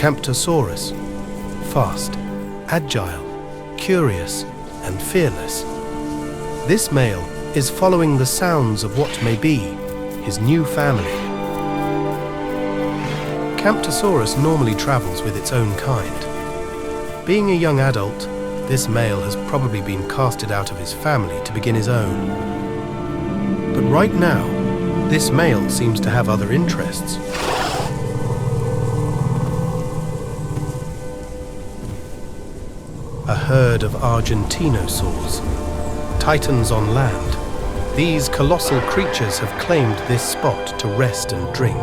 Camptosaurus, fast, agile, curious, and fearless. This male is following the sounds of what may be his new family. Camptosaurus normally travels with its own kind. Being a young adult, this male has probably been casted out of his family to begin his own. But right now, this male seems to have other interests. A herd of Argentinosaurs, titans on land. These colossal creatures have claimed this spot to rest and drink.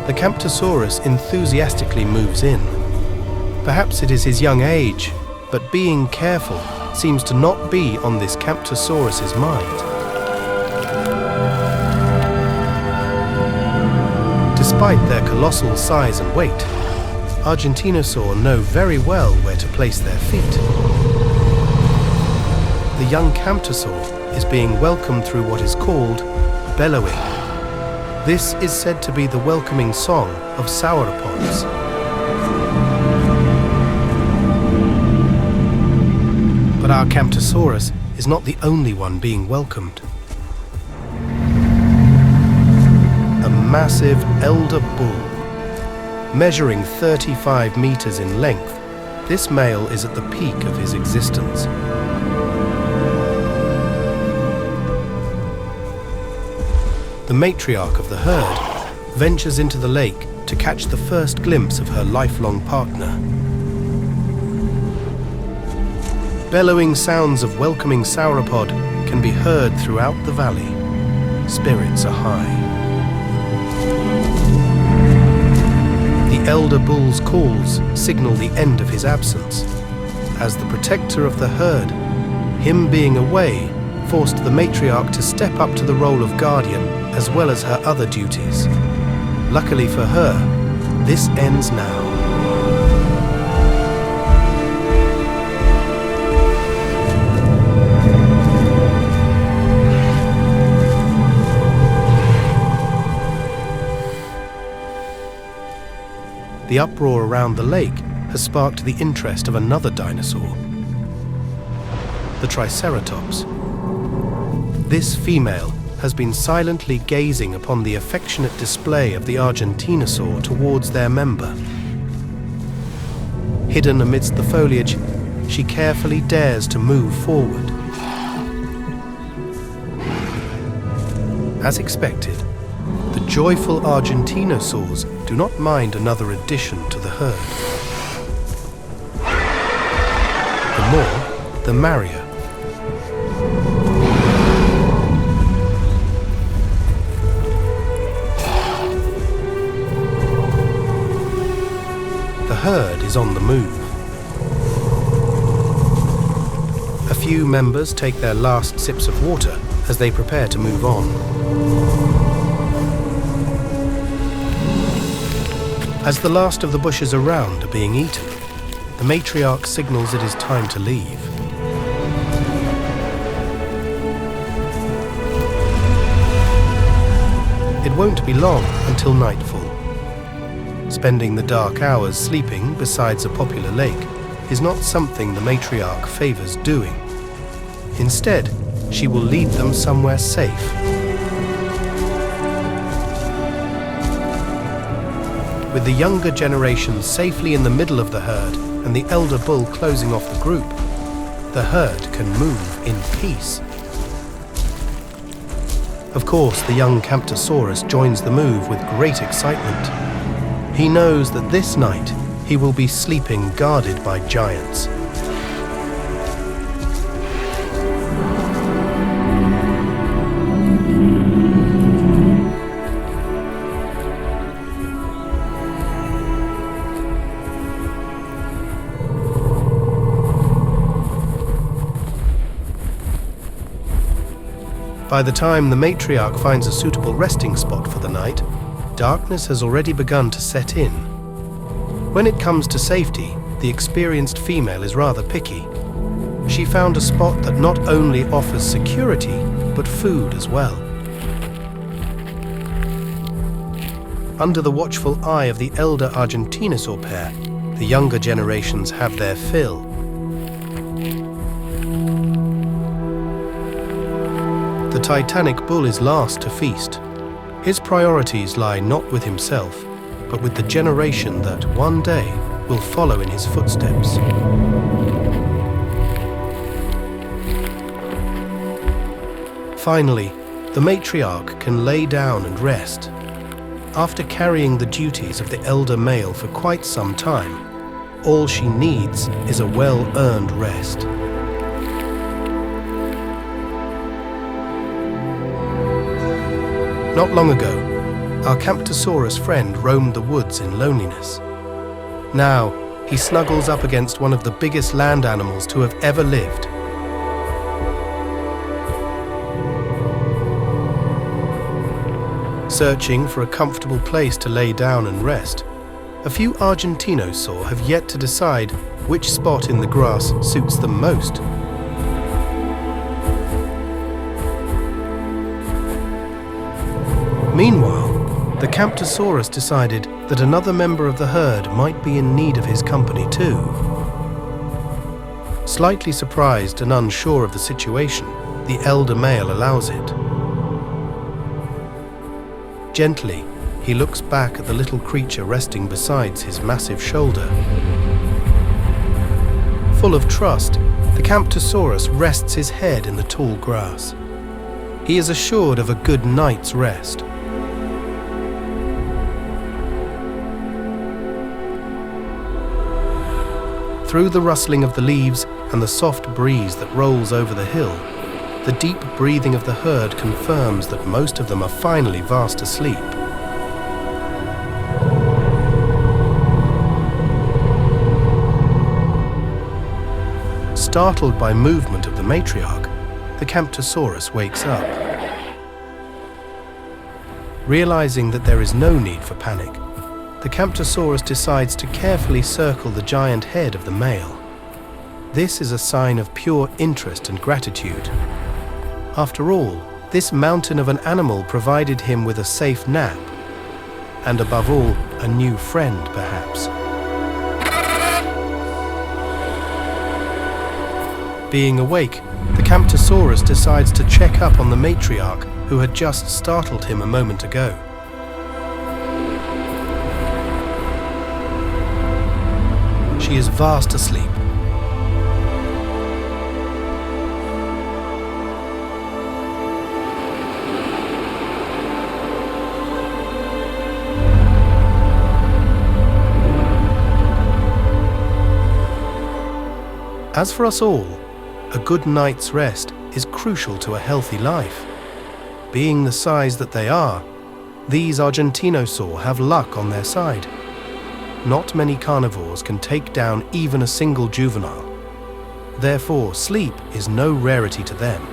The Camptosaurus enthusiastically moves in. Perhaps it is his young age, but being careful seems to not be on this Camptosaurus's mind. Despite their colossal size and weight, Argentinosaurs know very well where to place their feet. The young Camptosaur is being welcomed through what is called bellowing. This is said to be the welcoming song of sauropods. But our Camptosaurus is not the only one being welcomed. A massive elder bull, measuring 35 meters in length, this male is at the peak of his existence. The matriarch of the herd ventures into the lake to catch the first glimpse of her lifelong partner. Bellowing sounds of welcoming sauropod can be heard throughout the valley. Spirits are high. The elder bull's calls signal the end of his absence. As the protector of the herd, him being away forced the matriarch to step up to the role of guardian as well as her other duties. Luckily for her, this ends now. The uproar around the lake has sparked the interest of another dinosaur, the Triceratops. This female has been silently gazing upon the affectionate display of the Argentinosaur towards their member. Hidden amidst the foliage, she carefully dares to move forward. As expected, the joyful Argentinosaurs do not mind another addition to the herd. The more, the merrier. The herd is on the move. A few members take their last sips of water as they prepare to move on. As the last of the bushes around are being eaten, the matriarch signals it is time to leave. It won't be long until nightfall. Spending the dark hours sleeping beside a popular lake is not something the matriarch favors doing. Instead, she will lead them somewhere safe. With the younger generation safely in the middle of the herd and the elder bull closing off the group, the herd can move in peace. Of course, the young Camptosaurus joins the move with great excitement. He knows that this night he will be sleeping guarded by giants. By the time the matriarch finds a suitable resting spot for the night, darkness has already begun to set in. When it comes to safety, the experienced female is rather picky. She found a spot that not only offers security, but food as well. under the watchful eye of the elder Argentinosaur pair, the younger generations have their fill. The titanic bull is last to feast. His priorities lie not with himself, but with the generation that one day will follow in his footsteps. Finally, the matriarch can lay down and rest. After carrying the duties of the elder male for quite some time, all she needs is a well-earned rest. Not long ago, our Camptosaurus friend roamed the woods in loneliness. Now, he snuggles up against one of the biggest land animals to have ever lived. Searching for a comfortable place to lay down and rest, a few Argentinosaur have yet to decide which spot in the grass suits them most. Meanwhile, the Camptosaurus decided that another member of the herd might be in need of his company too. Slightly surprised and unsure of the situation, the elder male allows it. Gently, he looks back at the little creature resting beside his massive shoulder. Full of trust, the Camptosaurus rests his head in the tall grass. He is assured of a good night's rest. Through the rustling of the leaves and the soft breeze that rolls over the hill, the deep breathing of the herd confirms that most of them are finally fast asleep. Startled by movement of the matriarch, the Camptosaurus wakes up. Realizing that there is no need for panic, the Camptosaurus decides to carefully circle the giant head of the male. This is a sign of pure interest and gratitude. After all, this mountain of an animal provided him with a safe nap, and above all, a new friend, perhaps. Being awake, the Camptosaurus decides to check up on the matriarch who had just startled him a moment ago. She is fast asleep. As for us all, a good night's rest is crucial to a healthy life. Being the size that they are, these Argentinosaur have luck on their side. Not many carnivores can take down even a single juvenile. Therefore, sleep is no rarity to them.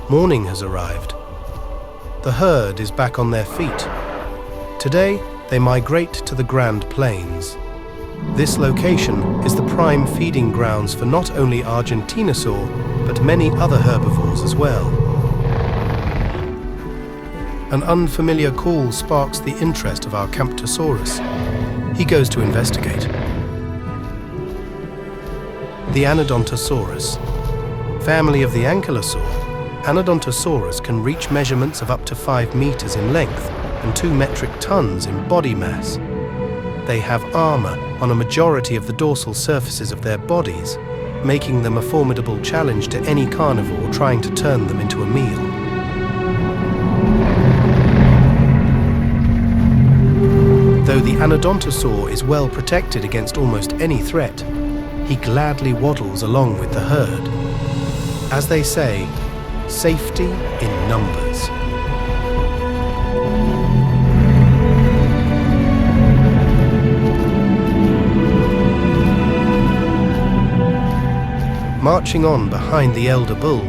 Morning has arrived. The herd is back on their feet. Today, they migrate to the Grand Plains. This location is the prime feeding grounds for not only Argentinosaur, but many other herbivores as well. An unfamiliar call sparks the interest of our Camptosaurus. He goes to investigate. The Anodontosaurus, family of the Ankylosaur, Anodontosaurus can reach measurements of up to 5 meters in length and 2 metric tons in body mass. They have armor on a majority of the dorsal surfaces of their bodies, making them a formidable challenge to any carnivore trying to turn them into a meal. Though the Anodontosaur is well protected against almost any threat, he gladly waddles along with the herd. As they say, safety in numbers. Marching on behind the elder bull,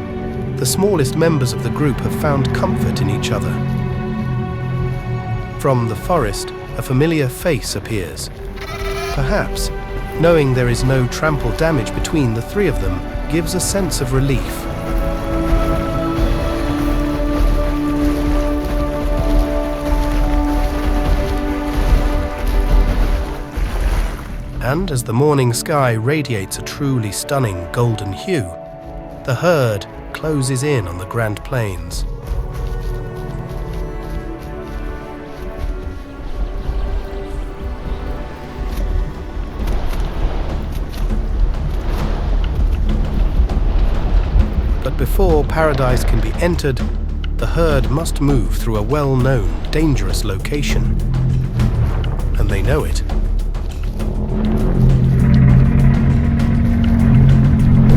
the smallest members of the group have found comfort in each other. From the forest, a familiar face appears. Perhaps, knowing there is no trample damage between the three of them gives a sense of relief. And as the morning sky radiates a truly stunning golden hue, the herd closes in on the Grand Plains. But before paradise can be entered, the herd must move through a well-known, dangerous location. And they know it.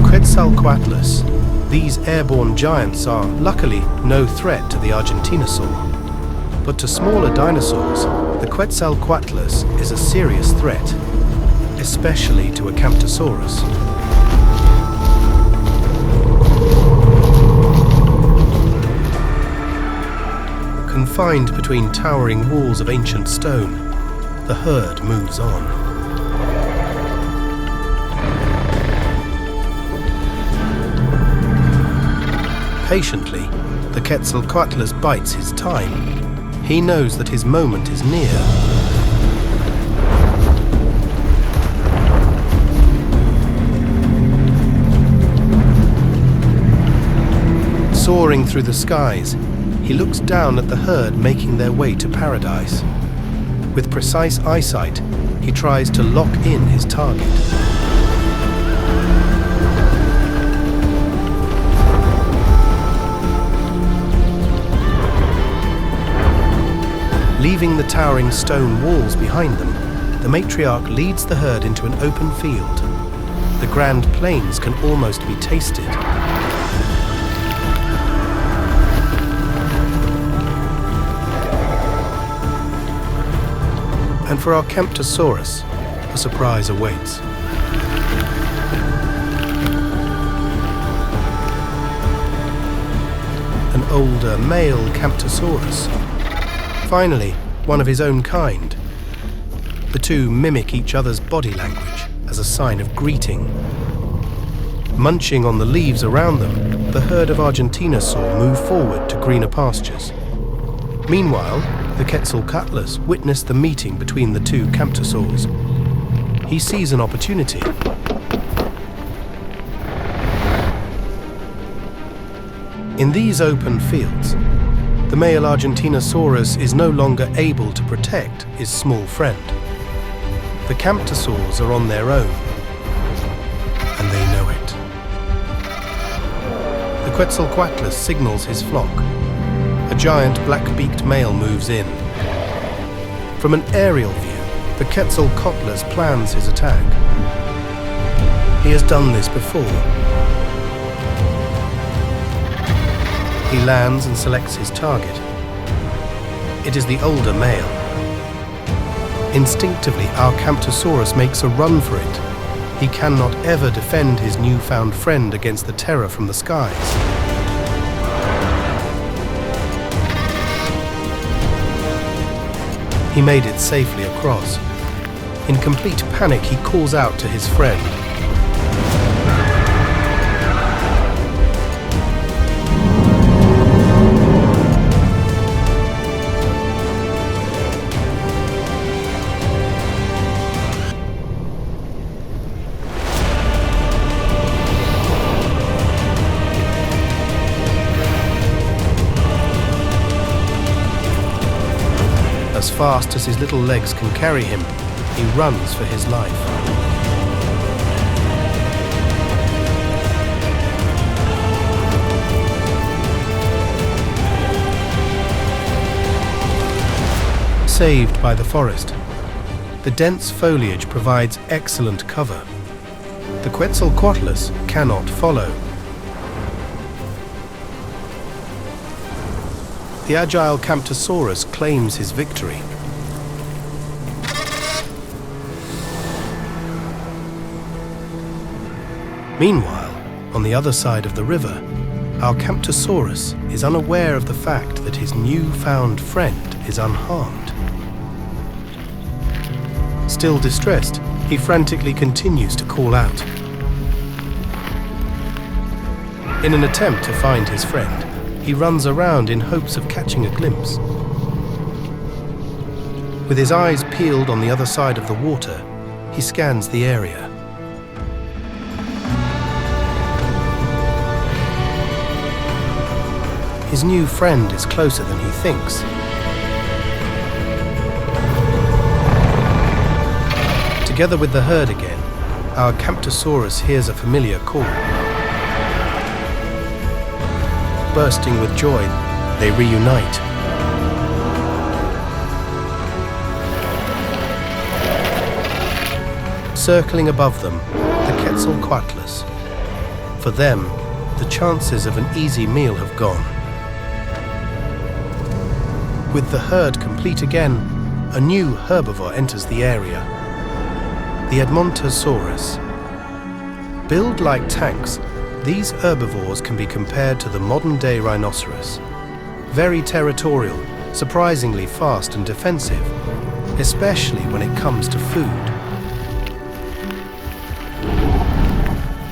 Quetzalcoatlus. These airborne giants are, luckily, no threat to the Argentinosaur. But to smaller dinosaurs, the Quetzalcoatlus is a serious threat, especially to a Camptosaurus. Confined between towering walls of ancient stone, the herd moves on. Patiently, the Quetzalcoatlus bites his time. He knows that his moment is near. Soaring through the skies, he looks down at the herd making their way to paradise. With precise eyesight, he tries to lock in his target. Leaving the towering stone walls behind them, the matriarch leads the herd into an open field. The Grand Plains can almost be tasted. And for our Camptosaurus, a surprise awaits. An older male Camptosaurus. Finally, one of his own kind. The two mimic each other's body language as a sign of greeting. Munching on the leaves around them, the herd of Argentinosaur move forward to greener pastures. Meanwhile, the Quetzalcoatlus witness the meeting between the two Camptosaurs. He sees an opportunity. In these open fields, the male Argentinosaurus is no longer able to protect his small friend. The Camptosaurs are on their own, and they know it. The Quetzalcoatlus signals his flock. A giant black-beaked male moves in. From an aerial view, the Quetzalcoatlus plans his attack. He has done this before. He lands and selects his target. It is the older male. Instinctively, our Camptosaurus makes a run for it. He cannot ever defend his newfound friend against the terror from the skies. He made it safely across. In complete panic, he calls out to his friend. As fast as his little legs can carry him, he runs for his life. Saved by the forest, the dense foliage provides excellent cover. The Quetzalcoatlus cannot follow. The agile Camptosaurus claims his victory. Meanwhile, on the other side of the river, our Camptosaurus is unaware of the fact that his newfound friend is unharmed. Still distressed, he frantically continues to call out. In an attempt to find his friend, he runs around in hopes of catching a glimpse. With his eyes peeled on the other side of the water, he scans the area. His new friend is closer than he thinks. Together with the herd again, our Camptosaurus hears a familiar call. Bursting with joy, they reunite. Circling above them, the Quetzalcoatlus. For them, the chances of an easy meal have gone. With the herd complete again, a new herbivore enters the area. The Argentino. Built like tanks, these herbivores can be compared to the modern-day rhinoceros. Very territorial, surprisingly fast and defensive, especially when it comes to food.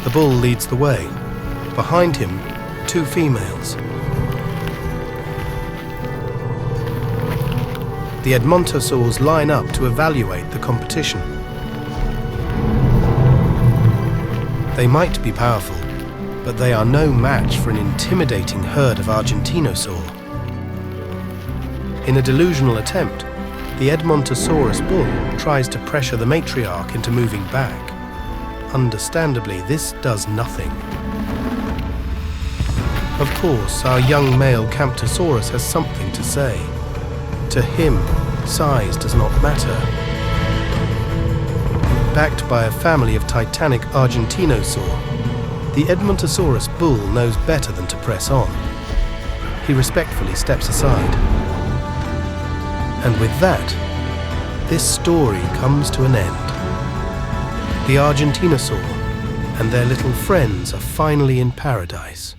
The bull leads the way. Behind him, two females. The Argentinosaurs line up to evaluate the competition. They might be powerful, but they are no match for an intimidating herd of Argentinosaur. In a delusional attempt, the Argentinosaurus bull tries to pressure the matriarch into moving back. Understandably, this does nothing. Of course, our young male Camptosaurus has something to say. To him, size does not matter. Backed by a family of titanic Argentinosaur, the Argentinosaurus bull knows better than to press on. He respectfully steps aside. And with that, this story comes to an end. The Argentinosaur and their little friends are finally in paradise.